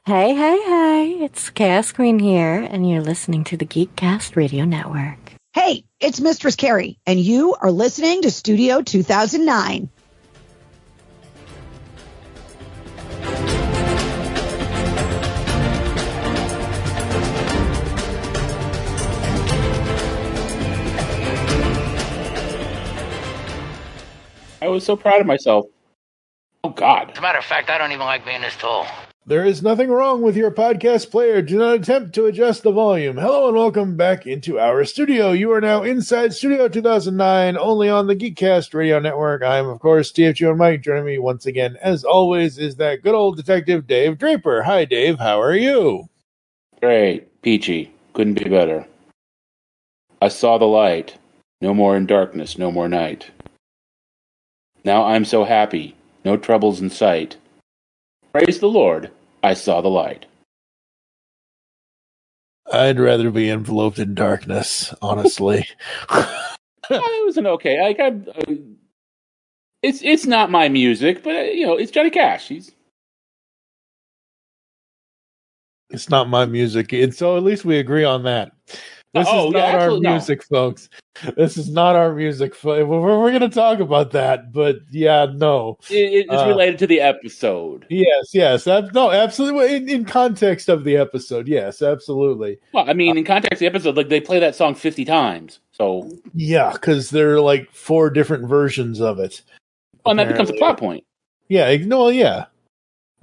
Hey, hey, hey, it's Chaos Queen here, and you're listening to the Geekcast Radio Network. Hey, it's Mistress Carrie, and you are listening to Studio 2009. I was so proud of myself. Oh, God. As a matter of fact, I don't even like being this tall. There is nothing wrong with your podcast player. Do not attempt to adjust the volume. Hello and welcome back into our studio. You are now inside Studio 2009, only on the Geekcast Radio Network. I'm, of course, TFG and Mike. Joining me once again, as always, is that good old detective Dave Draper. Hi, Dave. How are you? Great. Peachy. Couldn't be better. I saw the light. No more in darkness, no more night. Now I'm so happy. No troubles in sight. Praise the Lord. I saw the light. I'd rather be enveloped in darkness, honestly. It was an okay. It's not my music, but it's Johnny Cash. It's not my music. So at least we agree on that. This is not our music, folks. This is not our music. We're going to talk about that, but yeah, no. It's related to the episode. Yes. No, absolutely. In context of the episode, yes, absolutely. Well, I mean, in context of the episode, like they play that song 50 times. So yeah, because there are like 4 different versions of it. Oh, and that becomes a plot point. Yeah, no, yeah.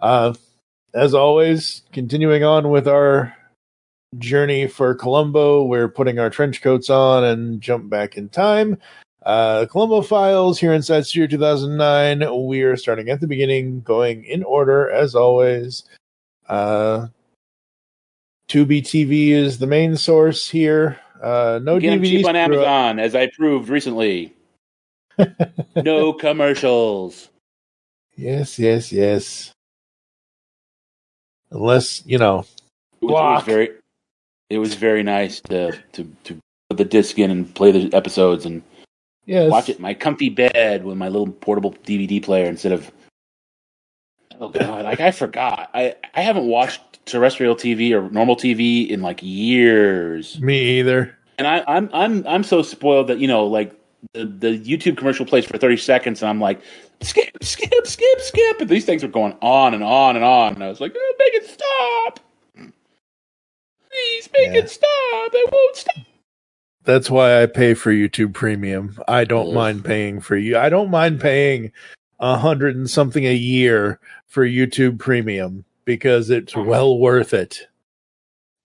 As always, continuing on with our journey for Columbo, we're putting our trench coats on and jump back in time. Columbo Files here inside Studio 2009. We are starting at the beginning, going in order as always. Tubi TV is the main source here. No DVDs cheap on Amazon, as I proved recently. No commercials. Yes. Unless It was very nice to put the disc in and play the episodes and watch it in my comfy bed with my little portable DVD player instead of. Oh God! Like I forgot. I haven't watched terrestrial TV or normal TV in like years. Me either. And I'm so spoiled that like the YouTube commercial plays for 30 seconds and I'm like skip, and these things are going on and on and on and I was like, oh, make it stop. Please make it stop. It won't stop. That's why I pay for YouTube Premium. I don't mind paying for you. I don't mind paying $100 and something a year for YouTube Premium because it's well worth it.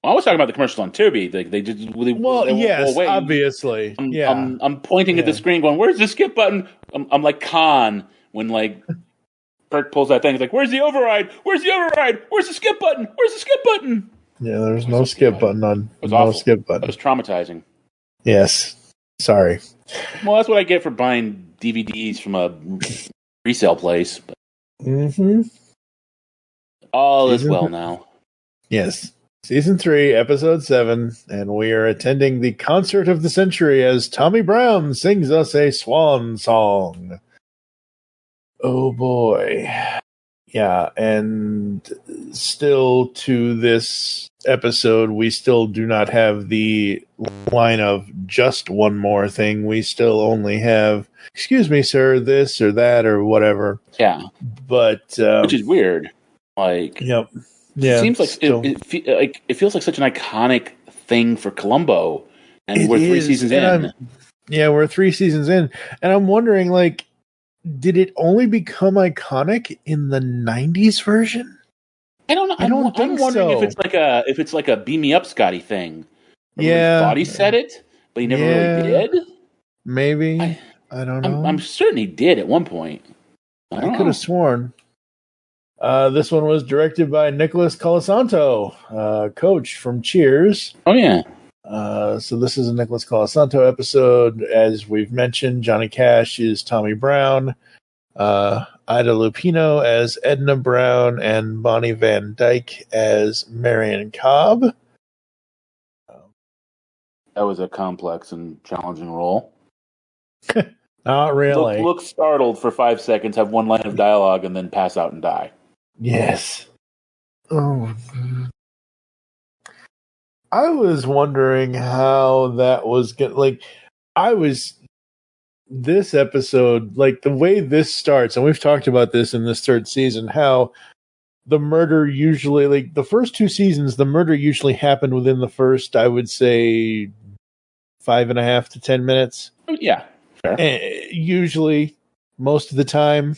Well, I was talking about the commercials on Tubi. They just yes, obviously. I'm pointing at the screen, going, "Where's the skip button?" I'm like Khan when like Kirk pulls that thing. He's like, "Where's the override? Where's the override? Where's the skip button? Where's the skip button?" Yeah, there's no skip button on. It was no awful. Skip button. It was traumatizing. Yes. Sorry. Well, that's what I get for buying DVDs from a resale place. But all is well now. Yes. Season 3, Episode 7, and we are attending the concert of the century as Tommy Brown sings us a swan song. Oh boy. Yeah, and still to this episode, we still do not have the line of just one more thing. We still only have, excuse me, sir, this or that or whatever. Yeah. But which is weird. Like, yep. Yeah, it seems like it feels like such an iconic thing for Columbo, and we're 3 seasons in. We're 3 seasons in, and I'm wondering, like, did it only become iconic in the '90s version? I don't know. I'm wondering if it's like a beam me up, Scotty thing. Everyone thought he said it, but he never really did. Maybe I don't know. I'm certain he did at one point. I could have sworn. This one was directed by Nicholas Colasanto, coach from Cheers. Oh, yeah. So this is a Nicholas Colasanto episode. As we've mentioned, Johnny Cash is Tommy Brown, Ida Lupino as Edna Brown, and Bonnie Van Dyke as Marion Cobb. That was a complex and challenging role. Not really. Look startled for 5 seconds, have one line of dialogue, and then pass out and die. Yes. Oh, I was wondering how that was going. Like, I was this episode, like the way this starts, and we've talked about this in this third season, how the murder usually, like the first two seasons, the murder usually happened within the first, I would say, 5.5 to 10 minutes. Yeah, fair. And usually, most of the time,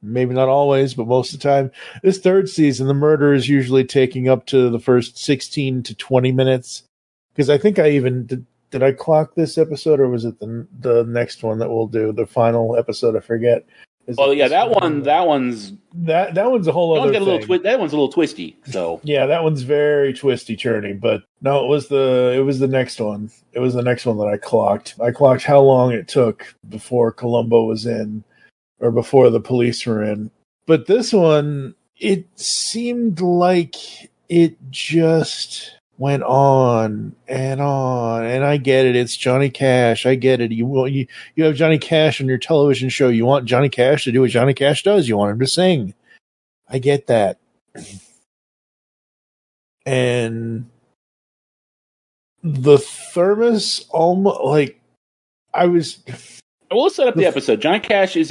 maybe not always, but most of the time, this third season, the murder is usually taking up to the first 16 to 20 minutes. Because I think I even did I clock this episode, or was it the next one that we'll do, the final episode? I forget. Well, yeah, that one's that one's a whole other thing. That one's a little twisty. So yeah, that one's very twisty turny. But no, it was the next one. It was the next one that I clocked. I clocked how long it took before Columbo was in, or before the police were in. But this one, it seemed like it just went on, and I get it. It's Johnny Cash. I get it. You have Johnny Cash on your television show. You want Johnny Cash to do what Johnny Cash does. You want him to sing. I get that. And the thermos almost like I was. We'll set up the episode. Johnny Cash is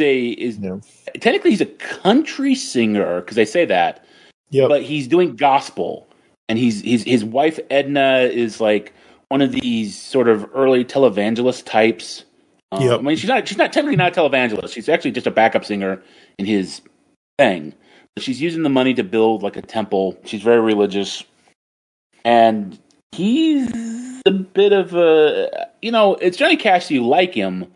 technically he's a country singer because they say that. Yep. But he's doing gospel. And his wife Edna is like one of these sort of early televangelist types. Yep. I mean, she's not technically not a televangelist. She's actually just a backup singer in his thing. But she's using the money to build like a temple. She's very religious, and he's a bit of a it's Johnny Cash. So you like him,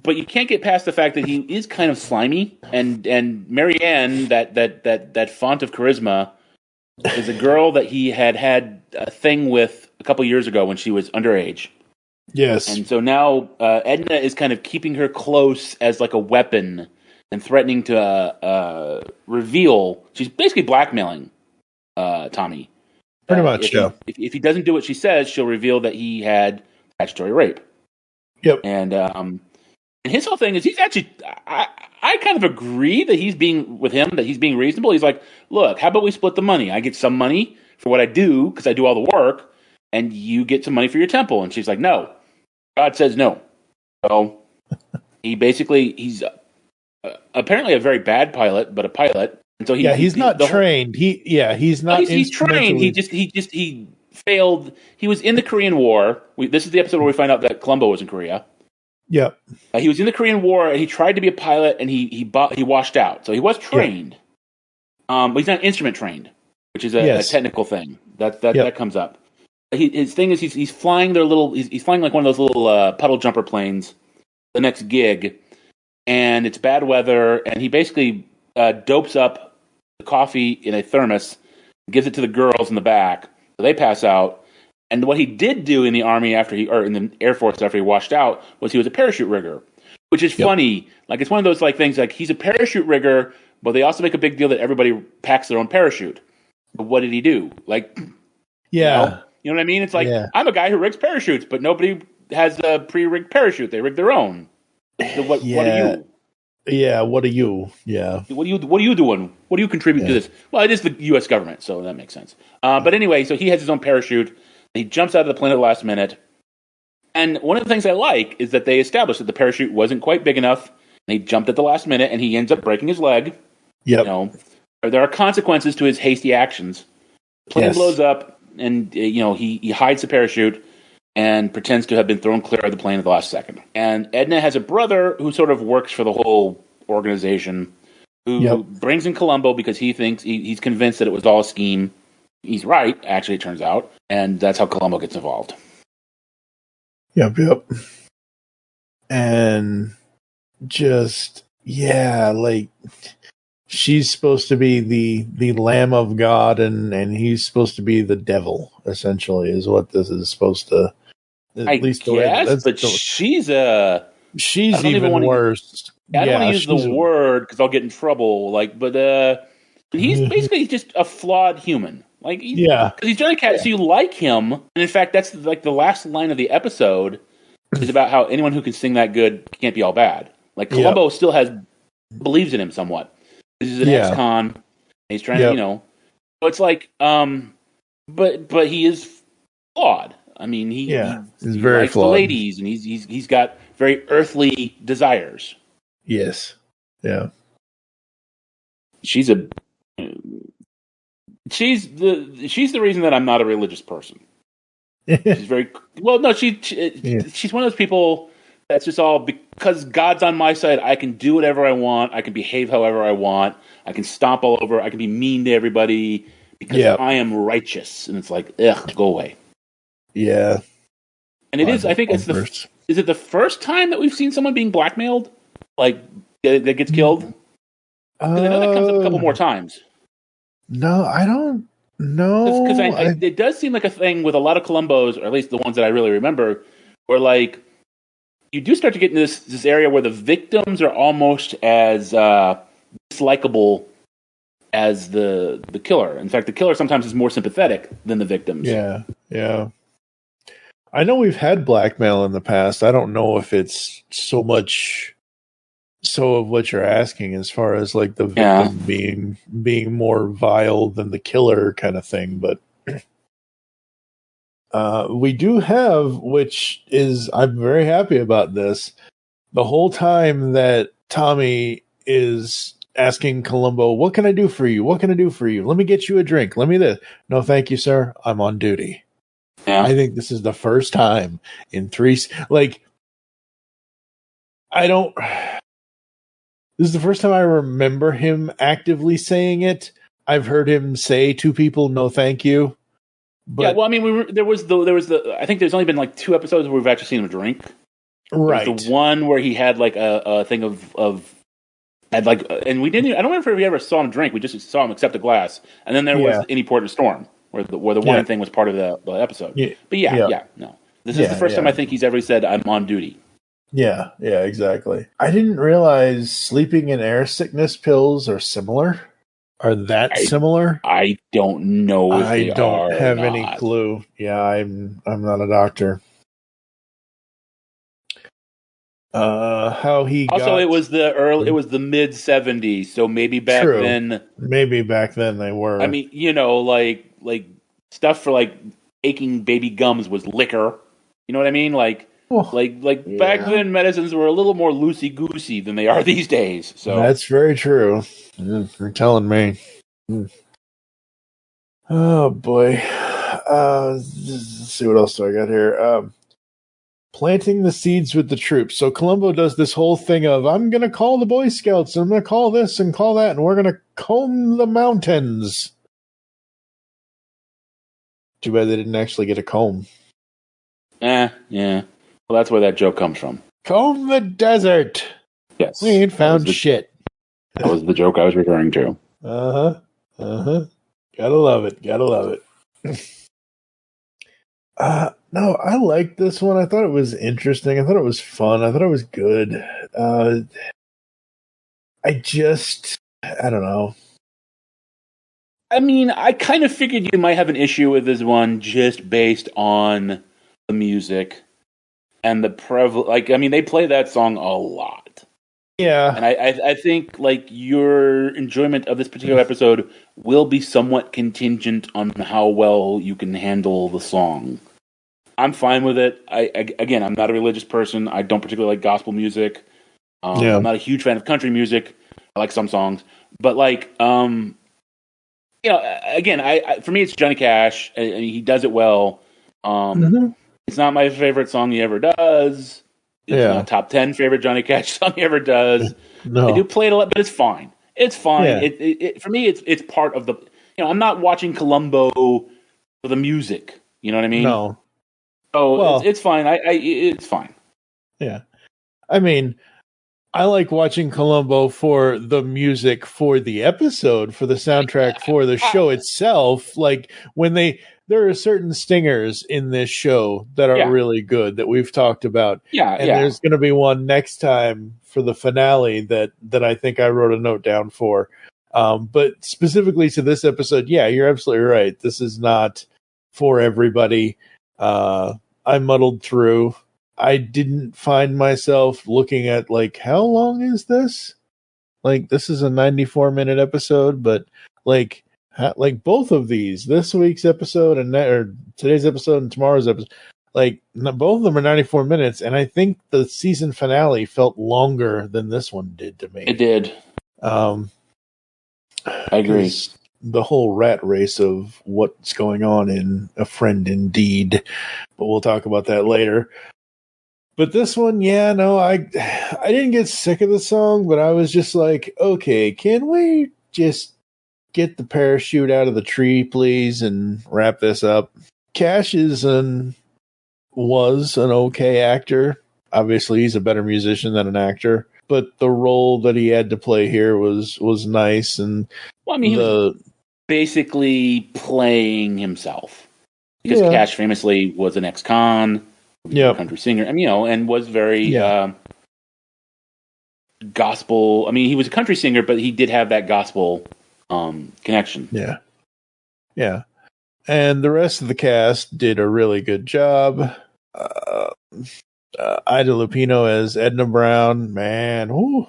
but you can't get past the fact that he is kind of slimy. And Marianne, that font of charisma, is a girl that he had a thing with a couple years ago when she was underage. Yes. And so now Edna is kind of keeping her close as like a weapon and threatening to reveal. She's basically blackmailing Tommy. Pretty much, yeah. If he doesn't do what she says, she'll reveal that he had statutory rape. Yep. And his whole thing is he's actually... I kind of agree that he's being reasonable. He's like, look, how about we split the money? I get some money for what I do because I do all the work, and you get some money for your temple. And she's like, no. God says no. So he's apparently a very bad pilot, but a pilot. And so he's not trained. He's not. He's trained. He failed. He was in the Korean War. This is the episode where we find out that Columbo was in Korea. Yeah, he was in the Korean War, and he tried to be a pilot, and he washed out. So he was trained, but he's not instrument trained, which is a technical thing that comes up. His thing is he's flying he's flying like one of those little puddle jumper planes. The next gig, and it's bad weather, and he basically dopes up the coffee in a thermos, gives it to the girls in the back, so they pass out. And what he did do in the Army in the Air Force after he washed out was he was a parachute rigger, which is funny. Like, it's one of those like things like he's a parachute rigger, but they also make a big deal that everybody packs their own parachute. But what did he do? Like, you know what I mean? It's like, I'm a guy who rigs parachutes, but nobody has a pre-rigged parachute. They rig their own. So what are you? Yeah, what are you? Yeah. What are you doing? What do you contribute to this? Well, it is the U.S. government, so that makes sense. But anyway, so he has his own parachute. He jumps out of the plane at the last minute. And one of the things I like is that they established that the parachute wasn't quite big enough. And he jumped at the last minute, and he ends up breaking his leg. Yep. There are consequences to his hasty actions. The plane blows up, and he hides the parachute and pretends to have been thrown clear of the plane at the last second. And Edna has a brother who sort of works for the whole organization, who brings in Columbo because he thinks he's convinced that it was all a scheme. He's right, actually, it turns out. And that's how Columbo gets involved. Yep. And just, like, she's supposed to be the Lamb of God, and he's supposed to be the devil, essentially, is what this is supposed to... But she's even worse. I don't want to use the word because I'll get in trouble. He's basically just a flawed human. Because he's Johnny Cash, so you like him. And in fact, that's like the last line of the episode is about how anyone who can sing that good can't be all bad. Like Columbo still believes in him somewhat. He's an ex-con. He's trying to, it's like, but he is flawed. I mean, he he's very likes flawed. the ladies, and he's got very earthly desires. Yes. Yeah. She's the reason that I'm not a religious person. She's very well. No, she's one of those people that's just all because God's on my side. I can do whatever I want. I can behave however I want. I can stomp all over. I can be mean to everybody because I am righteous. And it's like, ugh, go away. Yeah. And it is. I think it's Is it the first time that we've seen someone being blackmailed, like that gets killed? Because I know that comes up a couple more times. No, I don't know. Because it does seem like a thing with a lot of Columbos, or at least the ones that I really remember, where like you do start to get into this area where the victims are almost as dislikable as the killer. In fact, the killer sometimes is more sympathetic than the victims. Yeah, yeah. I know we've had blackmail in the past. I don't know if it's so much so of what you're asking as far as like the victim being more vile than the killer kind of thing, but we do have, which is, I'm very happy about this, the whole time that Tommy is asking Columbo, what can I do for you? What can I do for you? Let me get you a drink. Let me this. No, thank you, sir. I'm on duty. Yeah. I think this is the first time in this is the first time I remember him actively saying it. I've heard him say to people, no, thank you. But, yeah, well, I mean, there was the. I think there's only been like 2 episodes where we've actually seen him drink. Right. The one where he had like a thing of had like, and we didn't. I don't remember if we ever saw him drink. We just saw him accept a glass, and then there was Any Port in a Storm, where the wine thing was part of the episode. Yeah. But no. This is the first time I think he's ever said, "I'm on duty." Yeah, exactly. I didn't realize sleeping and air sickness pills are similar. Are that similar? I don't know. I don't have any clue. Yeah, I'm not a doctor. How he also got... it was the mid 70s, so maybe back then. Maybe back then they were. I mean, like stuff for like aching baby gums was liquor. You know what I mean? Back then medicines were a little more loosey goosey than they are these days. So that's very true. You're telling me. Oh boy. Let's see what else do I got here. Planting the seeds with the troops. So Columbo does this whole thing of, I'm going to call the Boy Scouts, and I'm going to call this and call that, and we're going to comb the mountains. Too bad they didn't actually get a comb. Yeah. Well, that's where that joke comes from. Comb the desert. Yes. We ain't found shit. That was the joke I was referring to. Uh-huh. Gotta love it. No, I liked this one. I thought it was interesting. I thought it was fun. I thought it was good. I don't know. I mean, I kind of figured you might have an issue with this one just based on the music and the they play that song a lot. Yeah. And I think like your enjoyment of this particular episode will be somewhat contingent on how well you can handle the song. I'm fine with it. Again, I'm not a religious person. I don't particularly like gospel music. I'm not a huge fan of country music. I like some songs, but again, for me, it's Johnny Cash, and he does it well. It's not my favorite song he ever does. It's not top 10 favorite Johnny Cash song he ever does. No. I do play it a lot, but it's fine. It's fine. Yeah. For me, it's part of the. I'm not watching Columbo for the music. You know what I mean? No. Oh, it's fine. It's fine. Yeah. I mean, I like watching Columbo for the music for the episode, for the soundtrack for the show itself. Like when there are certain stingers in this show that are really good that we've talked about. There's going to be one next time for the finale that I think I wrote a note down for. But specifically to this episode, you're absolutely right. This is not for everybody. I muddled through. I didn't find myself looking at how long is this? This is a 94-minute episode, but like both of these, this week's episode or today's episode and tomorrow's episode, like both of them are 94 minutes, and I think the season finale felt longer than this one did to me. It did. I agree. The whole rat race of what's going on in A Friend Indeed, but we'll talk about that later. But this one, I didn't get sick of the song, but I was just like, okay, can we just get the parachute out of the tree, please, and wrap this up? Cash was an okay actor. Obviously, he's a better musician than an actor, but the role that he had to play here was nice. And he was basically playing himself, because Cash famously was an ex-con, country singer, and was very gospel. He was a country singer, but he did have that gospel connection. Yeah. And the rest of the cast did a really good job. Ida Lupino as Edna Brown, man. Whoo.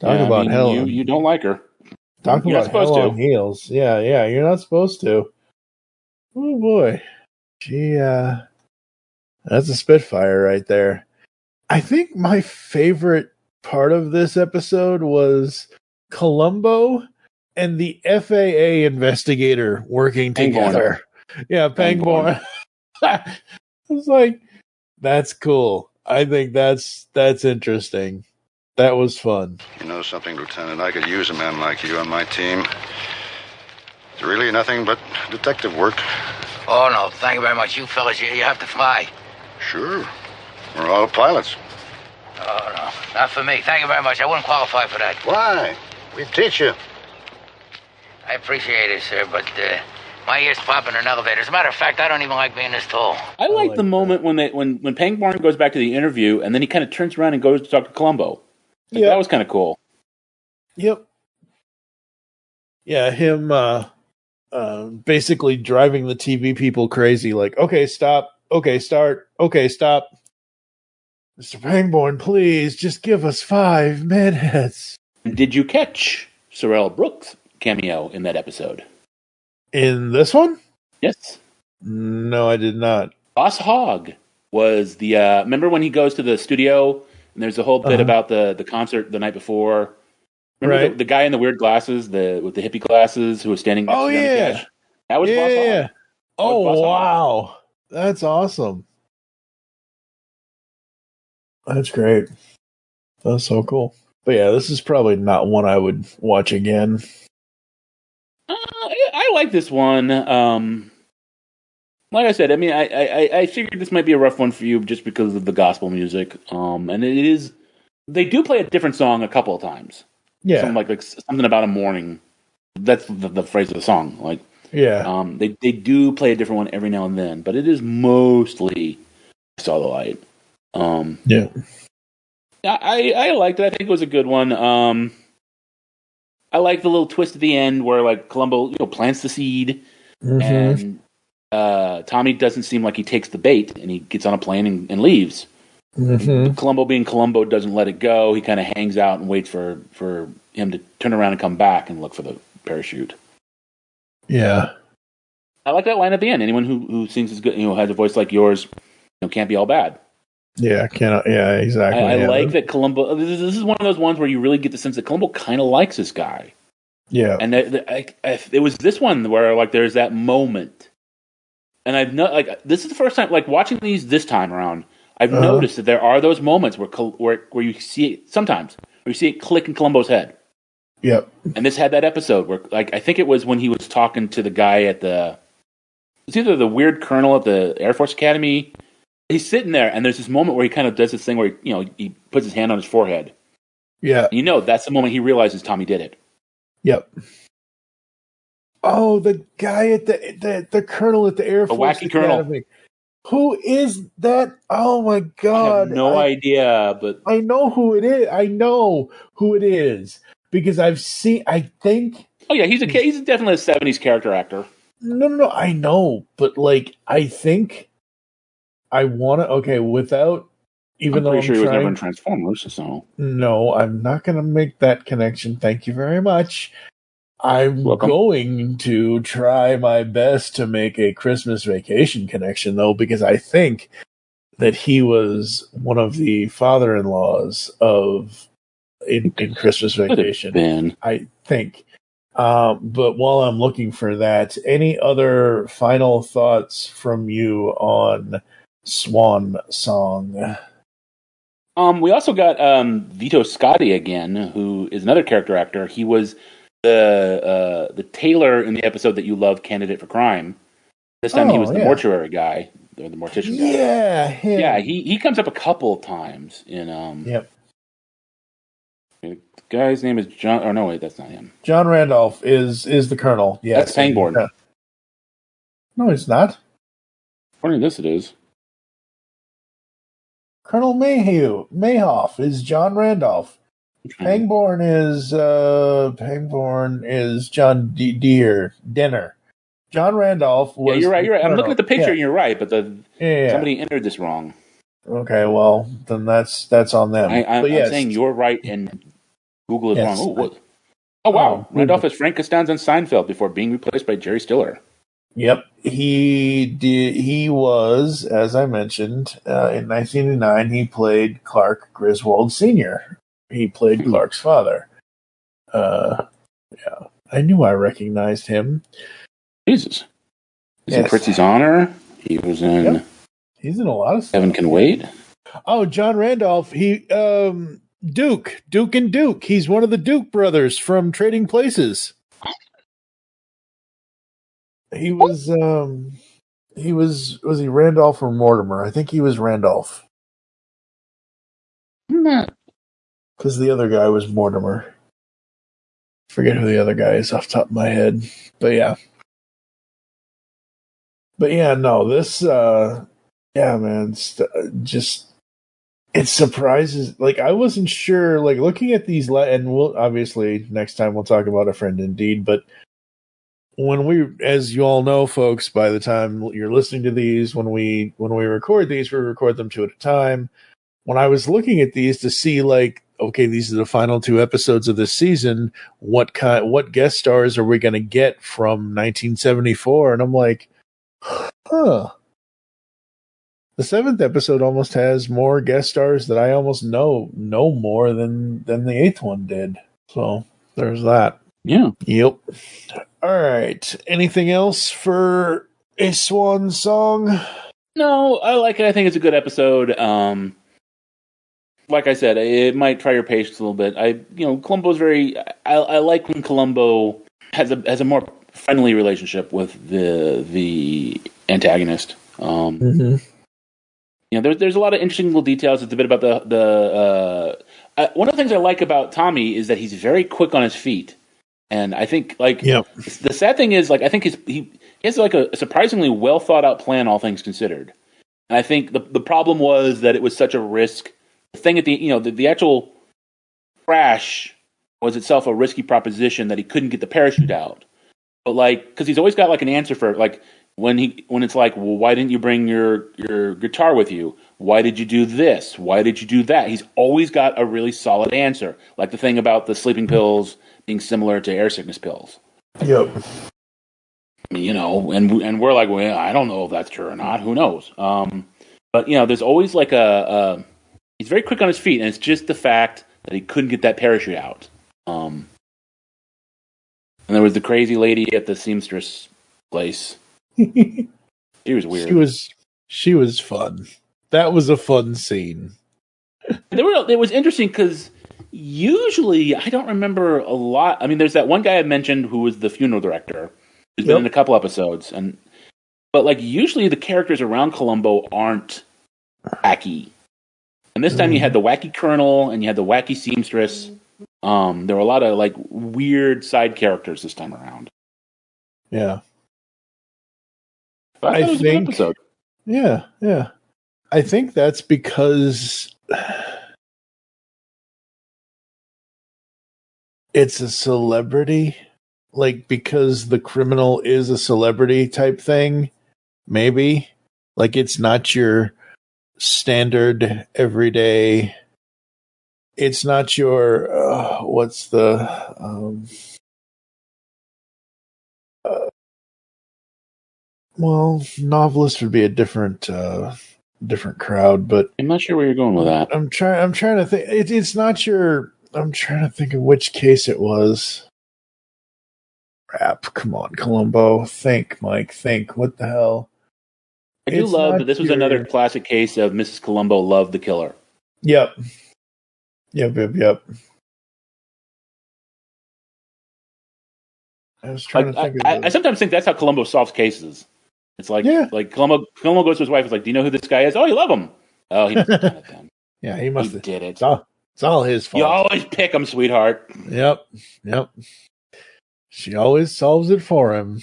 Talk about hell. You don't like her. Talk about hell on heels. Yeah, you're not supposed to. Oh boy. That's a Spitfire right there. I think my favorite part of this episode was Columbo and the FAA investigator working together. Yeah, Pangborn. I was like, that's cool. I think that's interesting. That was fun. You know something, Lieutenant? I could use a man like you on my team. It's really nothing but detective work. Oh, no, thank you very much. You fellas, you have to fly. Sure. We're all pilots. Oh, no, not for me. Thank you very much. I wouldn't qualify for that. Why? We'd teach you. I appreciate it, sir, but my ears pop in an elevator. As a matter of fact, I don't even like being this tall. I like the moment when Pangborn goes back to the interview, and then he kind of turns around and goes to talk to Columbo. That was kind of cool. Yep. Yeah, him basically driving the TV people crazy, like, okay, stop, okay, start, okay, stop. Mr. Pangborn, please, just give us 5 minutes. Did you catch Sorrell Brooks' cameo in that episode? In this one? Yes. No, I did not. Boss Hogg was the... remember when he goes to the studio, and there's a whole bit about the concert the night before? Remember the guy in the weird glasses, with the hippie glasses, who was standing next to Johnny Cash? That was Boss Hogg. Yeah. Oh, wow. That's awesome. That's great. That's so cool. But yeah, this is probably not one I would watch again. I like this one. Like I said, I figured this might be a rough one for you just because of the gospel music. And it is. They do play a different song a couple of times. Yeah, something like something about a morning. That's the phrase of the song. Like, yeah. They do play a different one every now and then, but it is mostly "I Saw the Light." Yeah. I liked it. I think it was a good one. I like the little twist at the end where like Columbo, plants the seed, and Tommy doesn't seem like he takes the bait, and he gets on a plane and leaves. Columbo, being Columbo, doesn't let it go. He kind of hangs out and waits for him to turn around and come back and look for the parachute. Yeah, I like that line at the end. Anyone who sings as good, has a voice like yours, can't be all bad. Yeah, cannot. Yeah, exactly. I like that Columbo. This is one of those ones where you really get the sense that Columbo kind of likes this guy. Yeah, and it was this one where like there's that moment, and I've this is the first time watching these this time around. I've noticed that there are those moments where you see it sometimes, where you see it click in Columbo's head. Yep. And this had that episode where I think it was when he was talking to the guy at it's either the weird colonel at the Air Force Academy. He's sitting there, and there's this moment where he kind of does this thing where he puts his hand on his forehead. Yeah, that's the moment he realizes Tommy did it. Yep. Oh, the guy at the colonel at the Air Force Academy. Colonel. Who is that? Oh my God! I have no idea, but I know who it is. I know who it is because I've seen. I think. Oh yeah, he's definitely a '70s character actor. No, I know, but I think. I want to, without, even though I'm sure he was never in Transformers, so. No, I'm not going to make that connection. Thank you very much. I'm Welcome. going to try my best to make a Christmas Vacation connection, though, because I think that he was one of the father-in-laws in Christmas Vacation. I think. But while I'm looking for that, any other final thoughts from you on Swan Song? We also got Vito Scotti again, who is another character actor. He was the tailor in the episode that you love, Candidate for Crime. This time he was the mortuary guy, or the mortician guy. Yeah, him. Yeah. He comes up a couple of times in. Yep. The guy's name is John. Oh no, wait, that's not him. John Randolph is the Colonel. Yes, that's Pangborn. No, he's not. According to this, it is. Colonel Mayhoff is John Randolph. Pangborn is John Denner. John Randolph was. Yeah, you're right. I'm looking at the picture, and you're right, but somebody entered this wrong. Okay, well then that's on them. I'm saying you're right, and Google is wrong. What? Oh wow, Randolph is Frank Costanza on Seinfeld before being replaced by Jerry Stiller. Yep, he did. He was, as I mentioned, in 1989. He played Clark Griswold Sr. He played Clark's father. Yeah, I knew I recognized him. Jesus, he's in Fritzy's Honor. He was in. Yep. He's in a lot of stuff. Heaven Can Wait. Oh, John Randolph. He Duke and Duke. He's one of the Duke brothers from Trading Places. He was was he Randolph or Mortimer? I think he was Randolph. Because the other guy was Mortimer. Forget who the other guy is off the top of my head. But yeah. No, this man, just it surprises. Like I wasn't sure. Like looking at these, and we'll obviously next time we'll talk about A Friend Indeed. But when we, as you all know, folks, by the time you're listening to these, when we record these, we record them 2 at a time. When I was looking at these to see, like, okay, these are the final 2 episodes of this season. What guest stars are we going to get from 1974? And I'm like, huh. The 7th episode almost has more guest stars that I almost know more than the 8th one did. So there's that. Yeah. Yep. All right. Anything else for A Swan Song? No, I like it. I think it's a good episode. Like I said, it might try your patience a little bit. Columbo's very. I like when Columbo has a more friendly relationship with the antagonist. There's a lot of interesting little details. It's a bit about one of the things I like about Tommy is that he's very quick on his feet, and I think the sad thing is I think he has a surprisingly well thought out plan, all things considered. And I think the problem was that it was such a risk. The thing at the actual crash was itself a risky proposition that he couldn't get the parachute out. But because he's always got an answer for when it's well, why didn't you bring your guitar with you? Why did you do this? Why did you do that? He's always got a really solid answer. Like the thing about the sleeping pills being similar to air sickness pills. Yep. And we're like, well, I don't know if that's true or not. Who knows? But there's always he's very quick on his feet, and it's just the fact that he couldn't get that parachute out. And there was the crazy lady at the seamstress place. She was weird. She was fun. That was a fun scene. It was interesting because usually I don't remember a lot. I mean, there's that one guy I mentioned who was the funeral director, who's been in a couple episodes, but usually the characters around Columbo aren't wacky. And this time you had the wacky colonel and you had the wacky seamstress. There were a lot of weird side characters this time around. Yeah. I think it was a good episode. Yeah. I think that's because it's a celebrity, because the criminal is a celebrity type thing. Maybe it's not your standard everyday. It's not your Well, novelist would be a different crowd, but I'm not sure where you're going with that. I'm trying to think. It's not your. I'm trying to think of which case it was. Crap! Come on, Columbo. Think, Mike. Think. What the hell? I do love that this was another classic case of Mrs. Columbo loved the killer. Yep. I was trying to think. I sometimes think that's how Columbo solves cases. It's like Columbo goes to his wife. It's like, do you know who this guy is? Oh, you love him. Oh, he must have done it then. Yeah, he must have did it. It's all his fault. You always pick him, sweetheart. Yep. She always solves it for him.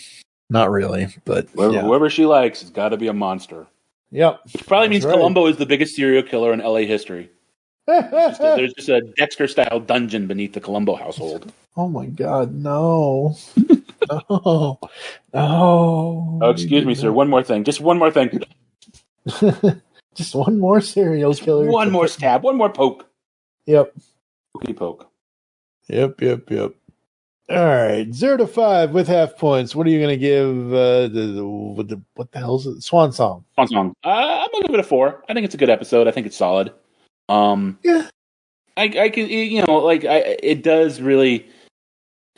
Not really, but whoever she likes has got to be a monster. Yep. Which probably means Columbo is the biggest serial killer in LA history. There's just a Dexter-style dungeon beneath the Columbo household. Oh my God, no. No. Oh, excuse me, sir. One more thing. Just one more thing. Just one more serial killer. One more stab. One more poke. Yep. Pokey poke. Yep. All right, 0 to 5 with half points. What are you going to give? What the hell is it? Swan Song. I'm going to give it a 4. I think it's a good episode. I think it's solid. Yeah. I can, it does really.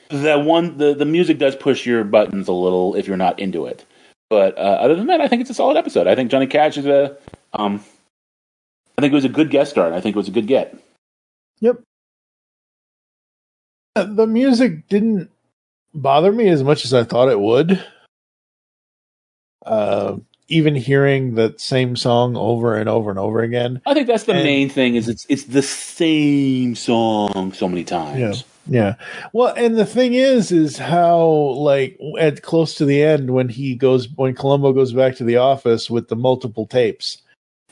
The music does push your buttons a little if you're not into it. But other than that, I think it's a solid episode. I think Johnny Cash is I think it was a good guest star. And I think it was a good get. Yep. The music didn't bother me as much as I thought it would. Even hearing that same song over and over and over again. I think that's the main thing. Is it's the same song so many times. Yeah. Well, and the thing is how at close to the end when Columbo goes back to the office with the multiple tapes.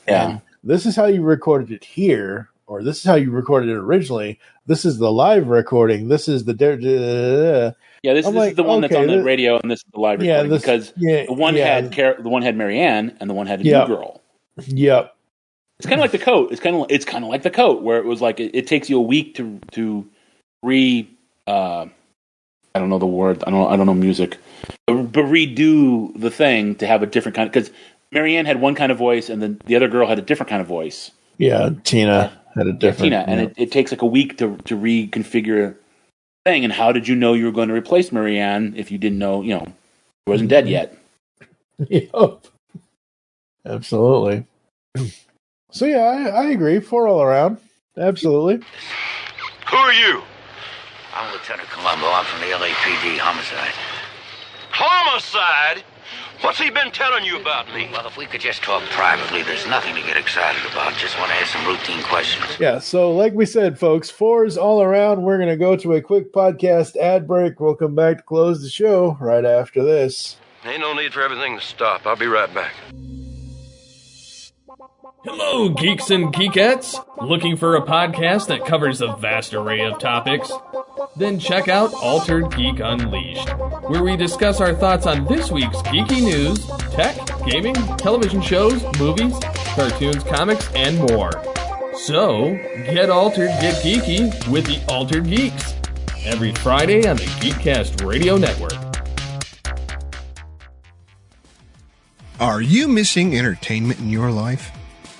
Yeah. And this is how you recorded it here, or this is how you recorded it originally. This is the live recording. This is the this is the one that's on the radio, and this is the live recording because the one had Marianne, and the one had a new girl. Yep. It's kind of like the coat. It's kind of like the coat, where it was like it takes you a week to I don't know the word. I don't know music, but redo the thing to have a different kind. Because Marianne had one kind of voice, and then the other girl had a different kind of voice. Yeah, Tina had a different. And it takes like a week to reconfigure thing. And how did you know you were going to replace Marianne if you didn't know? She wasn't dead yet. Yep. Absolutely. So yeah, I agree. 4 all around. Absolutely. Who are you? I'm Lieutenant Columbo. I'm from the LAPD homicide. Homicide? What's he been telling you about me? Well, if we could just talk privately, there's nothing to get excited about. Just want to ask some routine questions. Yeah, so like we said, folks, 4s all around. We're going to go to a quick podcast ad break. We'll come back to close the show right after this. Ain't no need for everything to stop. I'll be right back. Hello, geeks and geekettes! Looking for a podcast that covers a vast array of topics? Then check out Altered Geek Unleashed, where we discuss our thoughts on this week's geeky news, tech, gaming, television shows, movies, cartoons, comics, and more. So, get altered, get geeky with the Altered Geeks, every Friday on the Geekcast Radio Network. Are you missing entertainment in your life?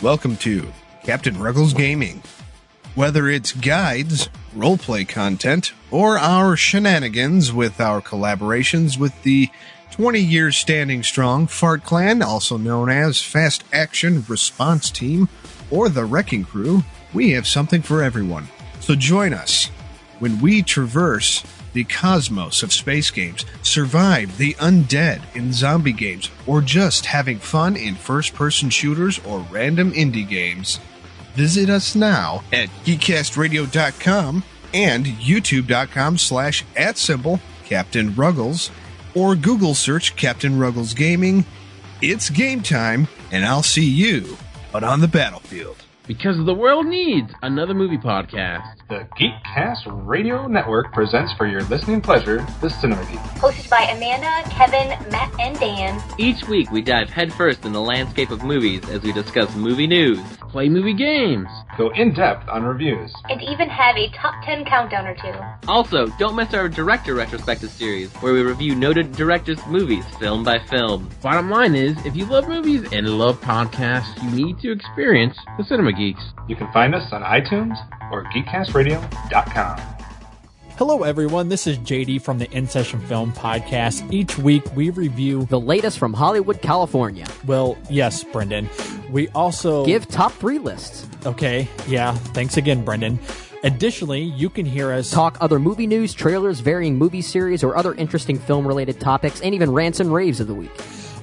Welcome to Captain Ruggles Gaming. Whether it's guides, roleplay content, or our shenanigans with our collaborations with the 20 years standing strong Fart Clan, also known as Fast Action Response Team, or the Wrecking Crew, we have something for everyone. So join us when we traverse the cosmos of space games, survive the undead in zombie games, or just having fun in first-person shooters or random indie games. Visit us now at geekcastradio.com and youtube.com/@Captain Ruggles, or Google search Captain Ruggles Gaming. It's game time, and I'll see you out on the battlefield. Because the world needs another movie podcast. The Geekcast Radio Network presents for your listening pleasure the Cinema Geek. Hosted by Amanda, Kevin, Matt, and Dan. Each week we dive headfirst in the landscape of movies as we discuss movie news, play movie games, go in-depth on reviews, and even have a top 10 countdown or two. Also, don't miss our director retrospective series, where we review noted directors' movies film by film. Bottom line is, if you love movies and love podcasts, you need to experience the Cinema Geeks. You can find us on iTunes or geekcastradio.com. Hello, everyone. This is JD from the In Session Film Podcast. Each week, we review the latest from Hollywood, California. Well, yes, Brendan. We also give top 3 lists. Okay, yeah. Thanks again, Brendan. Additionally, you can hear us talk other movie news, trailers, varying movie series, or other interesting film-related topics, and even rants and raves of the week.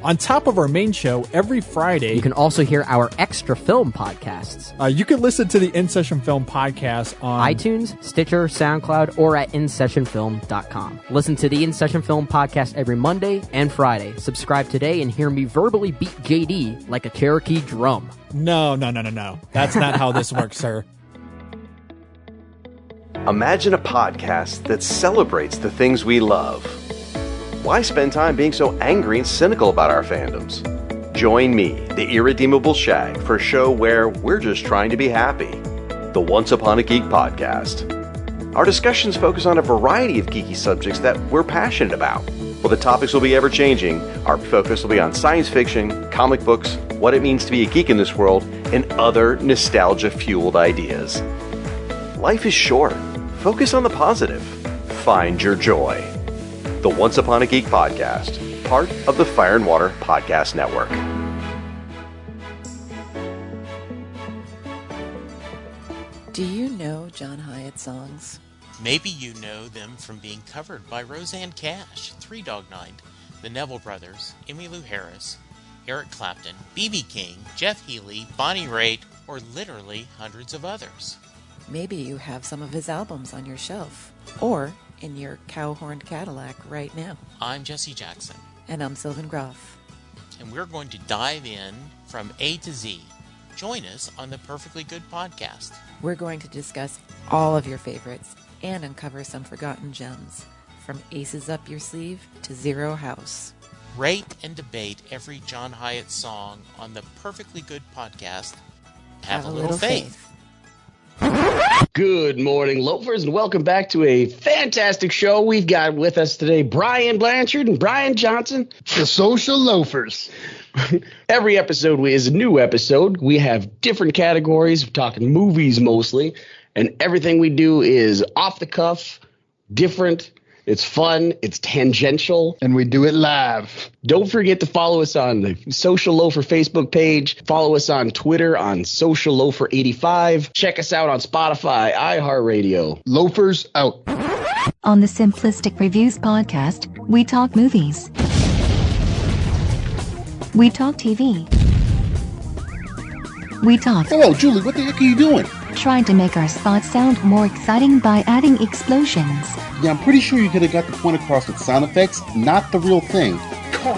On top of our main show, every Friday, you can also hear our extra film podcasts. You can listen to the In Session Film Podcast on iTunes, Stitcher, SoundCloud, or at InSessionFilm.com. Listen to the In Session Film Podcast every Monday and Friday. Subscribe today and hear me verbally beat JD like a Cherokee drum. No. That's not how this works, sir. Imagine a podcast that celebrates the things we love. Why spend time being so angry and cynical about our fandoms? Join me, the irredeemable Shag, for a show where we're just trying to be happy. The Once Upon a Geek podcast. Our discussions focus on a variety of geeky subjects that we're passionate about. While the topics will be ever-changing, our focus will be on science fiction, comic books, what it means to be a geek in this world, and other nostalgia-fueled ideas. Life is short. Focus on the positive. Find your joy. The Once Upon a Geek podcast, part of the Fire and Water Podcast Network. Do you know John Hyatt songs? Maybe you know them from being covered by Roseanne Cash, Three Dog Night, the Neville Brothers, Emmylou Harris, Eric Clapton, B.B. King, Jeff Healey, Bonnie Raitt, or literally hundreds of others. Maybe you have some of his albums on your shelf, or in your cow-horned Cadillac right now. I'm Jesse Jackson. And I'm Sylvan Groff. And we're going to dive in from A to Z. Join us on the Perfectly Good podcast. We're going to discuss all of your favorites and uncover some forgotten gems, from Aces Up Your Sleeve to Zero House. Rate and debate every John Hyatt song on the Perfectly Good podcast. Have a little faith. Good morning, loafers, and welcome back to a fantastic show. We've got with us today Brian Blanchard and Brian Johnson, the social loafers. Every episode is a new episode. We have different categories. We're talking movies mostly, and everything we do is off the cuff, different. It's fun. It's tangential. And we do it live. Don't forget to follow us on the Social Loafer Facebook page. Follow us on Twitter on Social Loafer 85. Check us out on Spotify, iHeartRadio. Loafers out. On the Simplistic Reviews podcast, we talk movies. We talk TV. We talk. Hello, Julie. What the heck are you doing? Trying to make our spots sound more exciting by adding explosions. Yeah, I'm pretty sure you could have got the point across with sound effects, not the real thing. Car.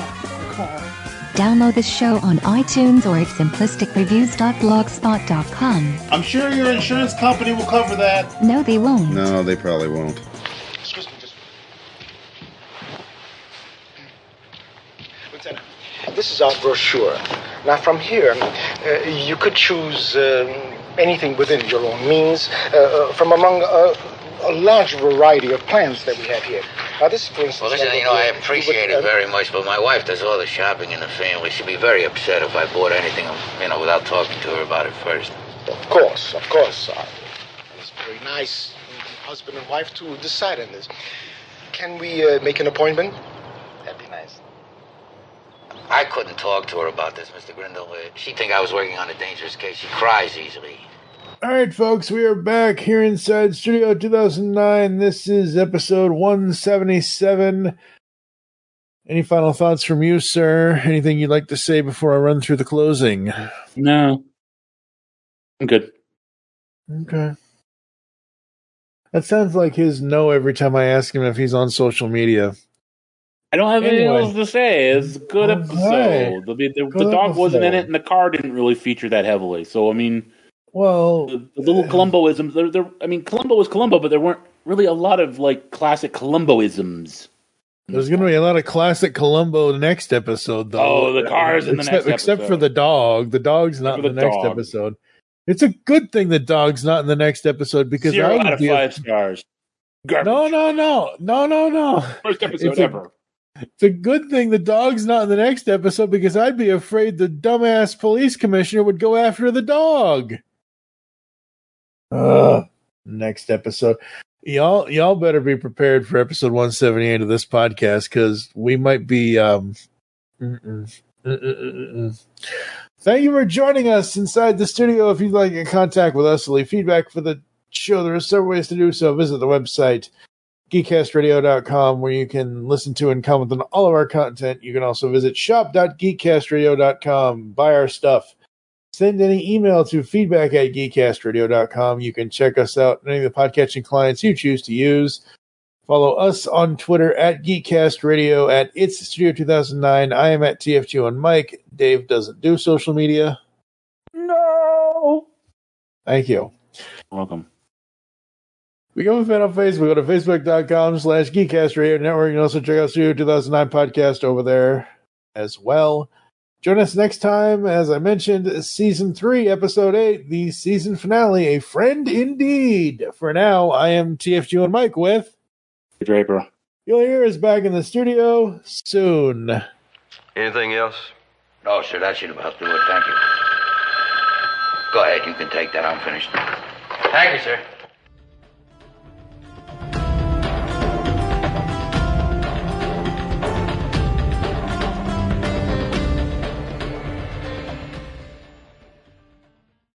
Download the show on iTunes or at simplisticreviews.blogspot.com. I'm sure your insurance company will cover that. No, they won't. No, they probably won't. Excuse me, just... Lieutenant, this is our brochure. Now, from here, you could choose anything within your own means from among a large variety of plans that we have here. Now, this, for instance... Well, listen, I appreciate it very much, but my wife does all the shopping in the family. She'd be very upset if I bought anything, without talking to her about it first. Of course. It's very nice, husband and wife, to decide on this. Can we make an appointment? That'd be nice. I couldn't talk to her about this, Mr. Grindle. She'd think I was working on a dangerous case. She cries easily. All right, folks, we are back here inside Studio 2009. This is episode 177. Any final thoughts from you, sir? Anything you'd like to say before I run through the closing? No. I'm good. Okay. That sounds like his no every time I ask him if he's on social media. I don't have anything else to say. It's a good episode. The dog wasn't in it, and the car didn't really feature that heavily. So, the little Columboisms. Columbo was Columbo, but there weren't really a lot of classic Columboisms. There's going to be a lot of classic Columbo next episode, though. Oh, the car's in the next episode. Except for the dog. The dog's not in the next episode. It's a good thing the dog's not in the next episode because 0 I would out of be 5 stars. Garbage. No. First episode ever. It's a good thing the dog's not in the next episode because I'd be afraid the dumbass police commissioner would go after the dog. Next episode. Y'all better be prepared for episode 178 of this podcast because we might be Thank you for joining us inside the studio. If you'd like to get in contact with us, leave feedback for the show. There are several ways to do so. Visit the website geekcastradio.com where you can listen to and comment on all of our content. You can also visit shop.geekcastradio.com, buy our stuff. Send any email to feedback@geekcastradio.com. You can check us out on any of the podcatching clients you choose to use. Follow us on Twitter at GeekCastRadio, at It's Studio 2009. I am at TFG on Mike. Dave doesn't do social media. No! Thank you. Welcome. We go with on Facebook. Go to facebook.com/GeekCastRadio Network. You can also check out Studio 2009 podcast over there as well. Join us next time, as I mentioned, Season 3, Episode 8, the season finale, A Friend Indeed. For now, I am TFG on Mike with Draper. You'll hear us back in the studio soon. Anything else? No, sir, that should about do it. Thank you. Go ahead, you can take that. I'm finished. Thank you, sir.